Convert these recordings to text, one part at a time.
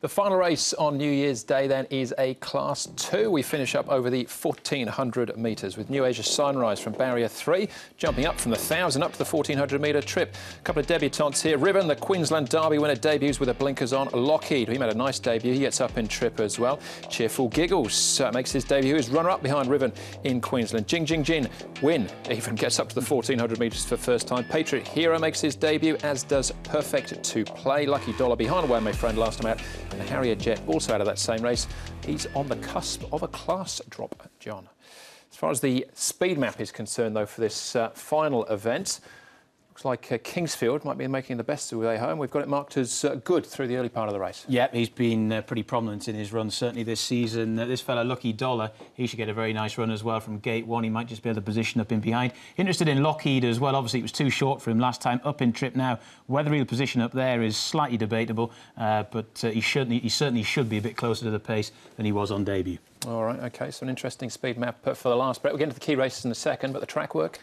The final race on New Year's Day then is a Class 2. We finish up over the 1,400 metres with New Asia Sunrise from Barrier 3, jumping up from the 1,000 up to the 1,400 metre trip. A couple of debutantes here. Riven, the Queensland Derby winner, debuts with the blinkers on. Lockheed, he made a nice debut. He gets up in trip as well. Cheerful Giggles makes his debut. He's runner-up behind Riven in Queensland. Jing Jing Jin, win, even gets up to the 1,400 metres for the first time. Patriot Hero makes his debut, as does Perfect to Play. Lucky Dollar behind away, my friend, last time out. And the Harrier Jet, also out of that same race, he's on the cusp of a class drop, John. As far as the speed map is concerned, though, for this final event, looks like Kingsfield might be making the best of their way home. We've got it marked as good through the early part of the race. Yeah, he's been pretty prominent in his run, certainly this season. This fella, Lucky Dollar, he should get a very nice run as well from gate one. He might just be able to position up in behind. Interested in Lockheed as well. Obviously, it was too short for him last time. Up in trip now. Whether he'll position up there is slightly debatable, but he certainly should be a bit closer to the pace than he was on debut. All right, OK, so an interesting speed map for the last break. We'll get into the key races in a second, but the track work?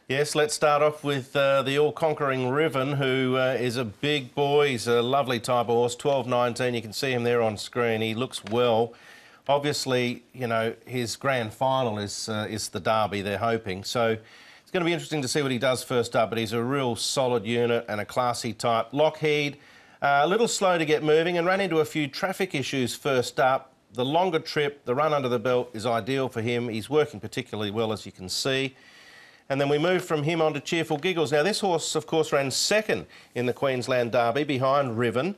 Yes, let's start off with the all-conquering Riven, who is a big boy. He's a lovely type of horse, 12.19. You can see him there on screen. He looks well. Obviously, you know, his grand final is the Derby, they're hoping. So it's going to be interesting to see what he does first up, but he's a real solid unit and a classy type. Lockheed, a little slow to get moving and ran into a few traffic issues first up. The longer trip, the run under the belt is ideal for him. He's working particularly well, as you can see. And then we move from him on to Cheerful Giggles. Now, this horse, of course, ran second in the Queensland Derby behind Riven.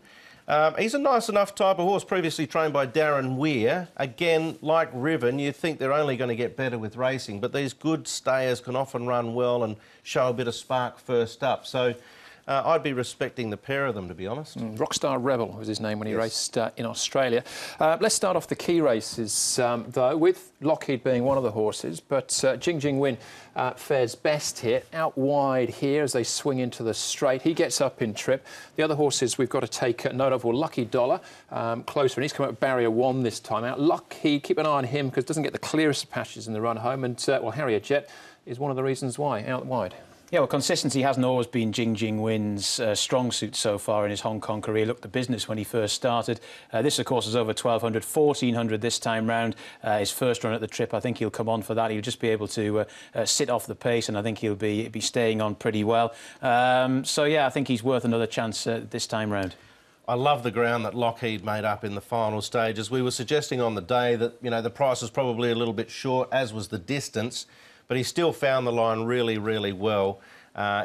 He's a nice enough type of horse, previously trained by Darren Weir. Again, like Riven, you think they're only going to get better with racing, but these good stayers can often run well and show a bit of spark first up. So I'd be respecting the pair of them, to be honest. Rockstar Rebel was his name when he raced in Australia. Let's start off the key races, though, with Lockheed being one of the horses, but Jing Jing Win fares best here. Out wide here as they swing into the straight. He gets up in trip. The other horses we've got to take note of, well, Lucky Dollar, closer, and he's come up barrier one this time out. Lockheed, keep an eye on him because doesn't get the clearest of patches in the run home, and, well, Harrier Jet is one of the reasons why, out wide. Yeah, well, consistency hasn't always been Jing Jing Win's strong suit so far in his Hong Kong career. Looked the business when he first started. This, of course, is over 1,200, 1,400 this time round. His first run at the trip, I think he'll come on for that. He'll just be able to sit off the pace, and I think he'll be staying on pretty well. So, yeah, I think he's worth another chance this time round. I love the ground that Lockheed made up in the final stages. We were suggesting on the day that, you know, the price was probably a little bit short, as was the distance, but he still found the line really, really well.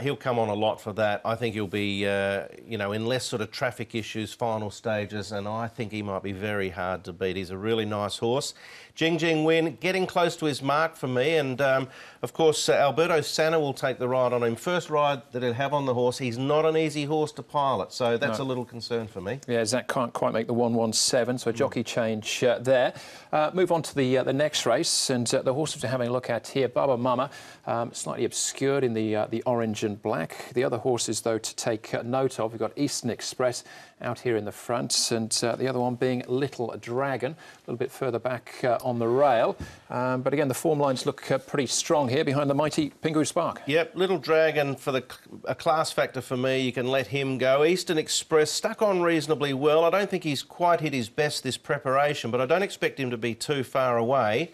He'll come on a lot for that. I think he'll be, you know, in less sort of traffic issues, final stages, and I think he might be very hard to beat. He's a really nice horse. Jing Jing Win, getting close to his mark for me, and, of course, Alberto Sanna will take the ride on him. First ride that he'll have on the horse. He's not an easy horse to pilot, so that's a little concern for me. Yeah, Zach can't quite make the 117, so a jockey change there. Move on to the next race, and the horses we're having a look at here. Baba Mama, slightly obscured in the orange and black. The other horses, though, to take note of, we've got Eastern Express out here in the front, and the other one being Little Dragon, a little bit further back on the rail. But again, the form lines look pretty strong here behind the mighty Pingu Spark. Yep, Little Dragon, for a class factor for me, you can let him go. Eastern Express stuck on reasonably well. I don't think he's quite hit his best this preparation, but I don't expect him to be too far away.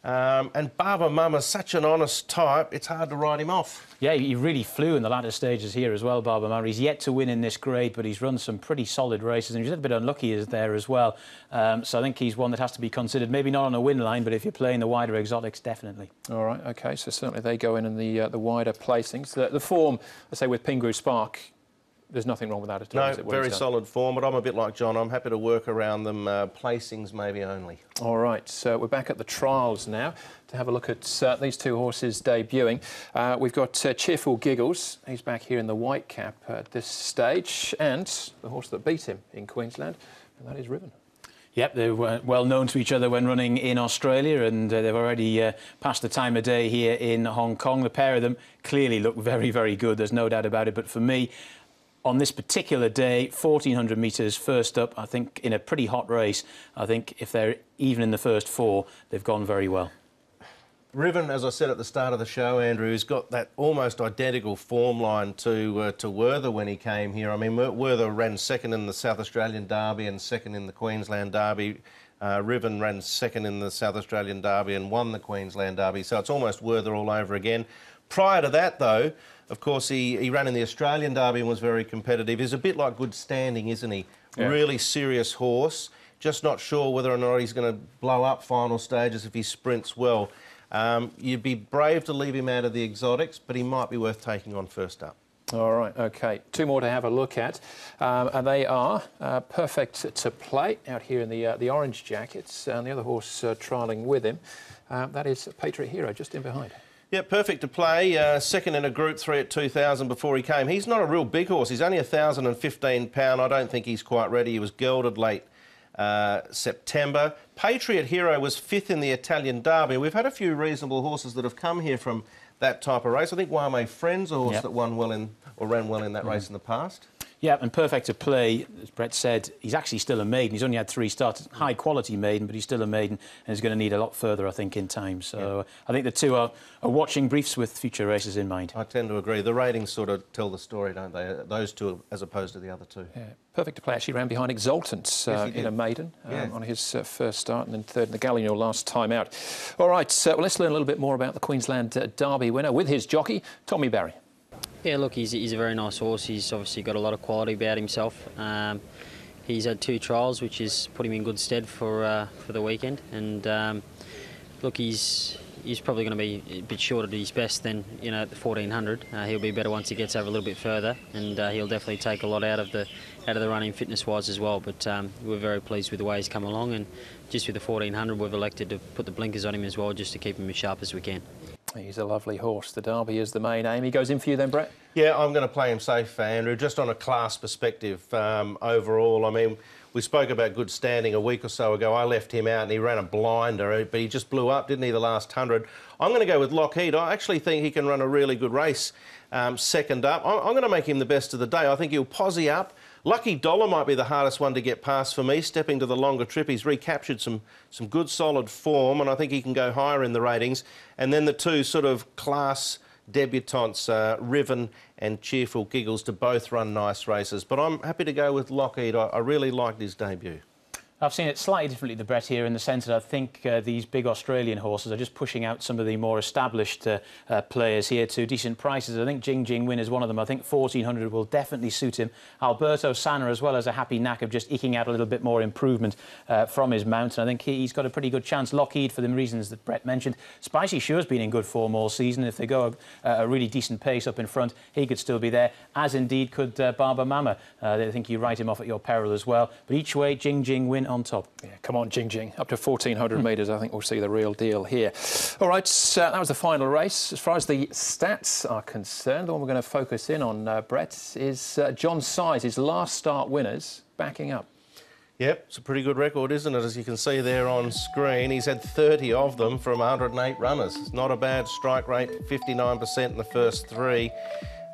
And Baba Mama's such an honest type, it's hard to write him off. Yeah, he really flew in the latter stages here as well, Baba Mama. He's yet to win in this grade, but he's run some pretty solid races, and he's a little bit unlucky there as well. So I think he's one that has to be considered, maybe not on a win line, but if you're playing the wider exotics, definitely. All right, OK, so certainly they go in the wider placings. The form, I say, with Pingu Spark, there's nothing wrong with that at all. No, very solid form, but I'm a bit like John. I'm happy to work around them, placings maybe only. All right, so we're back at the trials now to have a look at these two horses debuting. We've got Cheerful Giggles. He's back here in the white cap at this stage, and the horse that beat him in Queensland, and that is Riven. Yep, they were well known to each other when running in Australia, and they've already passed the time of day here in Hong Kong. The pair of them clearly look very, very good. There's no doubt about it, but for me, on this particular day, 1,400 metres first up, I think in a pretty hot race, I think if they're even in the first four, they've gone very well. Riven, as I said at the start of the show, Andrew, has got that almost identical form line to Werther when he came here. I mean, Werther ran second in the South Australian Derby and second in the Queensland Derby. Riven ran second in the South Australian Derby and won the Queensland Derby, so it's almost Werther all over again. Prior to that, though, of course, he ran in the Australian Derby and was very competitive. He's a bit like Good Standing, isn't he? Yeah. Really serious horse. Just not sure whether or not he's going to blow up final stages if he sprints well. You'd be brave to leave him out of the exotics, but he might be worth taking on first up. All right, OK. Two more to have a look at. And they are Perfect to Play out here in the orange jackets, and the other horse trialling with him. That is Patriot Hero, just in behind. Yeah, Perfect to Play, second in a Group 3 at 2,000 before he came. He's not a real big horse. He's only 1,015 pound. I don't think he's quite ready. He was gelded late September. Patriot Hero was fifth in the Italian Derby. We've had a few reasonable horses that have come here from that type of race. I think Wame Friend's a horse that won well in, or ran well in that race in the past. Yeah, and Perfect to Play, as Brett said, he's actually still a maiden. He's only had 3 starts. High quality maiden, but he's still a maiden and is going to need a lot further, I think, in time. So I think the two are watching briefs with future races in mind. I tend to agree. The ratings sort of tell the story, don't they? Those two as opposed to the other two. Yeah. Perfect to Play actually ran behind Exultant in a maiden on his first start, and then third in the Galliano last time out. All right, well, let's learn a little bit more about the Queensland Derby winner with his jockey, Tommy Barry. Yeah, look, he's a very nice horse. He's obviously got a lot of quality about himself. He's had 2 trials, which has put him in good stead for the weekend. And look, he's probably going to be a bit short of his best than at the 1400. He'll be better once he gets over a little bit further, and he'll definitely take a lot out of the running fitness-wise as well. But we're very pleased with the way he's come along, and just with the 1400, we've elected to put the blinkers on him as well, just to keep him as sharp as we can. He's a lovely horse. The Derby is the main aim. He goes in for you then, Brett? Yeah, I'm going to play him safe, Andrew, just on a class perspective overall. I mean, we spoke about Good Standing a week or so ago. I left him out and he ran a blinder, but he just blew up, didn't he, the last 100. I'm going to go with Lockheed. I actually think he can run a really good race second up. I'm going to make him the best of the day. I think he'll posse up. Lucky Dollar might be the hardest one to get past for me. Stepping to the longer trip, he's recaptured some good solid form, and I think he can go higher in the ratings. And then the two sort of class debutantes, Riven and Cheerful Giggles, to both run nice races. But I'm happy to go with Lockheed. I really liked his debut. I've seen it slightly differently to Brett here, in the sense that I think these big Australian horses are just pushing out some of the more established players here to decent prices. I think Jing Jing Win is one of them. I think 1400 will definitely suit him. Alberto Sanna as well, as a happy knack of just eking out a little bit more improvement from his mount. And I think he's got a pretty good chance. Lockheed, for the reasons that Brett mentioned. Spicy Sure's been in good form all season. If they go a really decent pace up in front, he could still be there, as indeed could Barber Mama. I think you write him off at your peril as well. But each way, Jing Jing Win on top. Yeah, come on, Jing Jing. Up to 1,400 metres, I think we'll see the real deal here. All right, that was the final race. As far as the stats are concerned, the one we're going to focus in on, Brett, is John Size, his last start winners, backing up. Yep, it's a pretty good record, isn't it? As you can see there on screen, he's had 30 of them from 108 runners. It's not a bad strike rate, 59% in the first 3.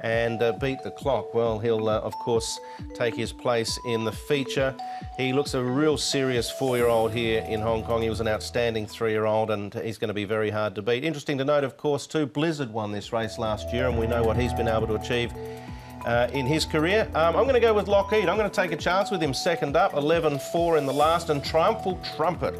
And beat the clock. Well, he'll, of course, take his place in the feature. He looks a real serious 4-year-old here in Hong Kong. He was an outstanding 3-year-old, and he's going to be very hard to beat. Interesting to note, of course, too, Blizzard won this race last year, and we know what he's been able to achieve in his career. I'm going to go with Lockheed. I'm going to take a chance with him second up, 11-4 in the last, and Triumphal Trumpet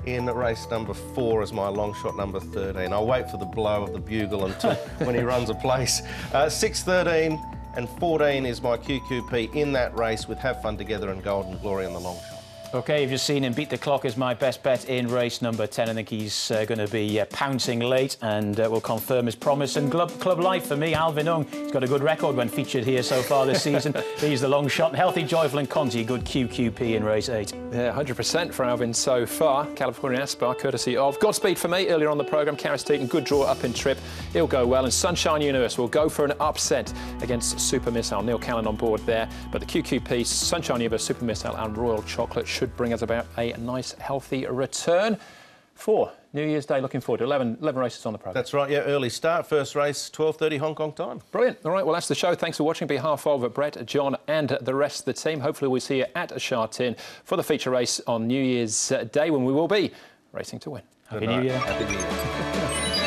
in race number 4 as my long shot number 13. I'll wait for the blow of the bugle until when he runs a place. 6, 13 and 14 is my QQP in that race, with Have Fun Together and Golden Glory in the long shot. OK, you've just seen him. Beat the Clock is my best bet in race number 10. I think he's going to be pouncing late, and will confirm his promise. And Club Life for me, Alvin Ung, he's got a good record when featured here so far this season. He's the long shot. Healthy, Joyful and Conti, good QQP in race 8. Yeah, 100% for Alvin so far. California Aspar, courtesy of Godspeed for me earlier on the programme. Carristeton, good draw up in trip. He'll go well. And Sunshine Universe will go for an upset against Super Missile. Neil Callan on board there. But the QQP, Sunshine Universe, Super Missile and Royal Chocolate should bring us about a nice, healthy return for New Year's Day. Looking forward to 11 races on the programme. That's right, yeah, early start. First race, 12:30 Hong Kong time. Brilliant. All right, well, that's the show. Thanks for watching. On behalf of Brett, John and the rest of the team, hopefully we'll see you at Sha Tin for the feature race on New Year's Day, when we will be racing to win. Happy New Year. Happy New Year.